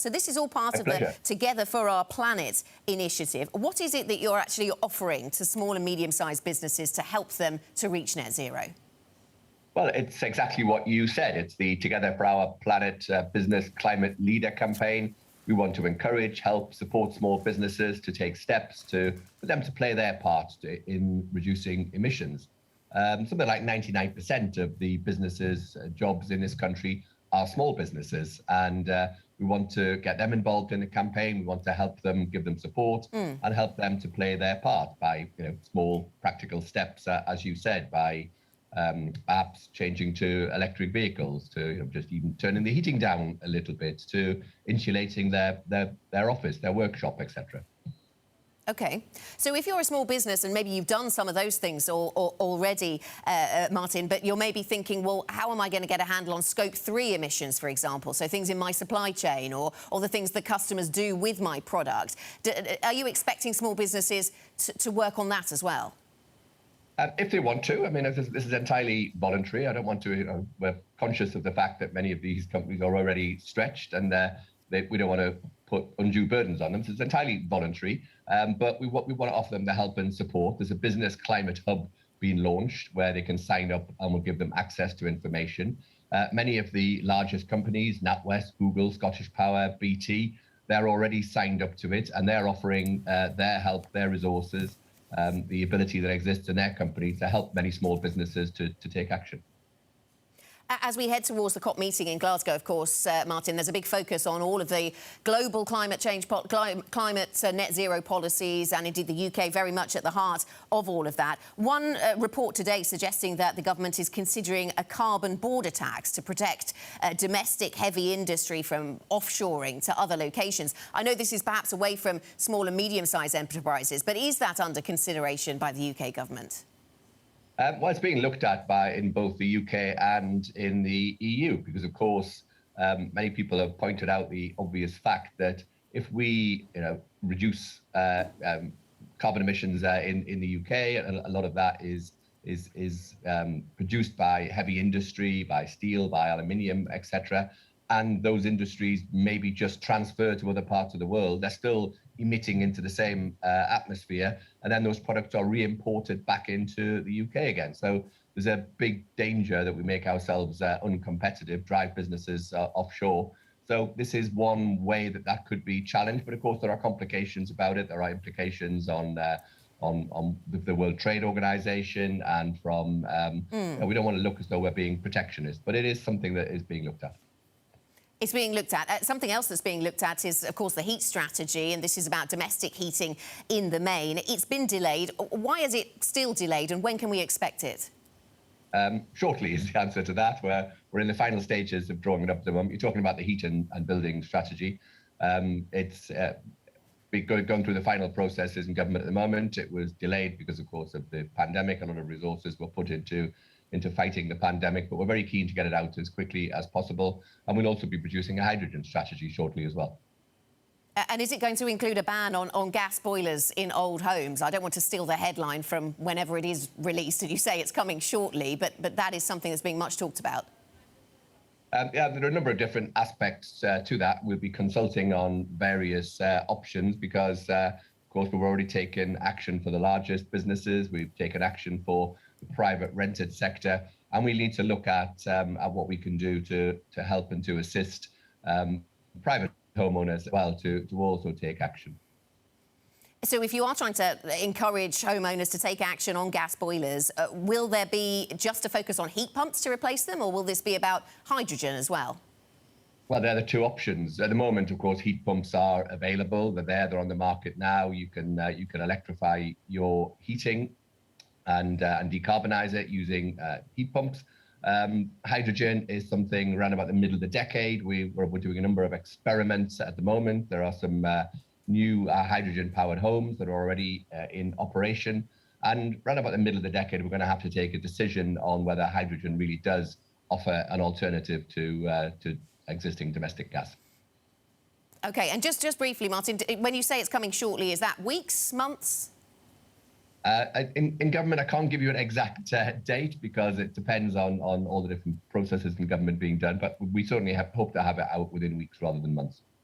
So this is all part My of pleasure. the Together for Our Planet initiative. What is it that you're actually offering to small and medium-sized businesses to help them to reach net zero? Well, it's exactly what you said. It's the Together for Our Planet Business Climate Leader campaign. We want to encourage, help, support small businesses to take steps for them to play their part in reducing emissions. Something like 99% of the businesses, jobs in this country are small businesses, and we want to get them involved in the campaign. We want to help them, give them support, and help them to play their part by small practical steps, as you said, by perhaps changing to electric vehicles, to just even turning the heating down a little bit, to insulating their office, their workshop, etc. OK. So if you're a small business and maybe you've done some of those things already, Martin, but you're maybe thinking, well, how am I going to get a handle on Scope 3 emissions, for example? So things in my supply chain or the things that customers do with my product. Are you expecting small businesses to work on that as well? If they want to. I mean, this is entirely voluntary. I don't want to, we're conscious of the fact that many of these companies are already stretched, and we don't want to put undue burdens on them. So it's entirely voluntary. But we want to offer them the help and support. There's a business climate hub being launched where they can sign up, and we'll give them access to information. Many of the largest companies, NatWest, Google, Scottish Power, BT, they're already signed up to it, and they're offering their help, their resources, the ability that exists in their company to help many small businesses to take action. As we head towards the COP meeting in Glasgow, of course, Martin, there's a big focus on all of the global climate change, climate net zero policies, and indeed the UK very much at the heart of all of that. One report today suggesting that the government is considering a carbon border tax to protect domestic heavy industry from offshoring to other locations. I know this is perhaps away from small and medium-sized enterprises, but is that under consideration by the UK government? Well, it's being looked at in both the UK and in the EU, because, of course, many people have pointed out the obvious fact that if we reduce carbon emissions in the UK, and a lot of that is produced by heavy industry, by steel, by aluminium, etc., and those industries maybe just transfer to other parts of the world, they're still emitting into the same atmosphere, and then those products are re-imported back into the UK again. So there's a big danger that we make ourselves uncompetitive, drive businesses offshore. So this is one way that could be challenged, but of course there are complications about it. There are implications on the World Trade Organization, and from we don't want to look as though we're being protectionist, but it is something that is being looked at. It's being looked at. Something else that's being looked at is, of course, the heat strategy, and this is about domestic heating in the main. It's been delayed. Why is it still delayed, and when can we expect it? Shortly is the answer to that. We're in the final stages of drawing it up at the moment. You're talking about the heat and building strategy. It's going through the final processes in government at the moment. It was delayed because, of course, of the pandemic. A lot of resources were put into fighting the pandemic, but we're very keen to get it out as quickly as possible. And we'll also be producing a hydrogen strategy shortly as well. And is it going to include a ban on gas boilers in old homes? I don't want to steal the headline from whenever it is released, and you say it's coming shortly, but that is something that's being much talked about. Yeah, there are a number of different aspects to that. We'll be consulting on various options because, of course, we've already taken action for the largest businesses. We've taken action for the private rented sector, and we need to look at what we can do to help and to assist private homeowners as well to also take action. So if you are trying to encourage homeowners to take action on gas boilers, will there be just a focus on heat pumps to replace them, or will this be about hydrogen as well? Well, they're the two options. At the moment, of course, heat pumps are available. They're on the market now. You can electrify your heating and decarbonize it using heat pumps. Hydrogen is something around about the middle of the decade. We're doing a number of experiments at the moment. There are some new hydrogen-powered homes that are already in operation. And around about the middle of the decade, we're going to have to take a decision on whether hydrogen really does offer an alternative to existing domestic gas. OK, and just briefly, Martin, when you say it's coming shortly, is that weeks, months? In government, I can't give you an exact date because it depends on all the different processes in government being done, but we certainly hope to have it out within weeks rather than months.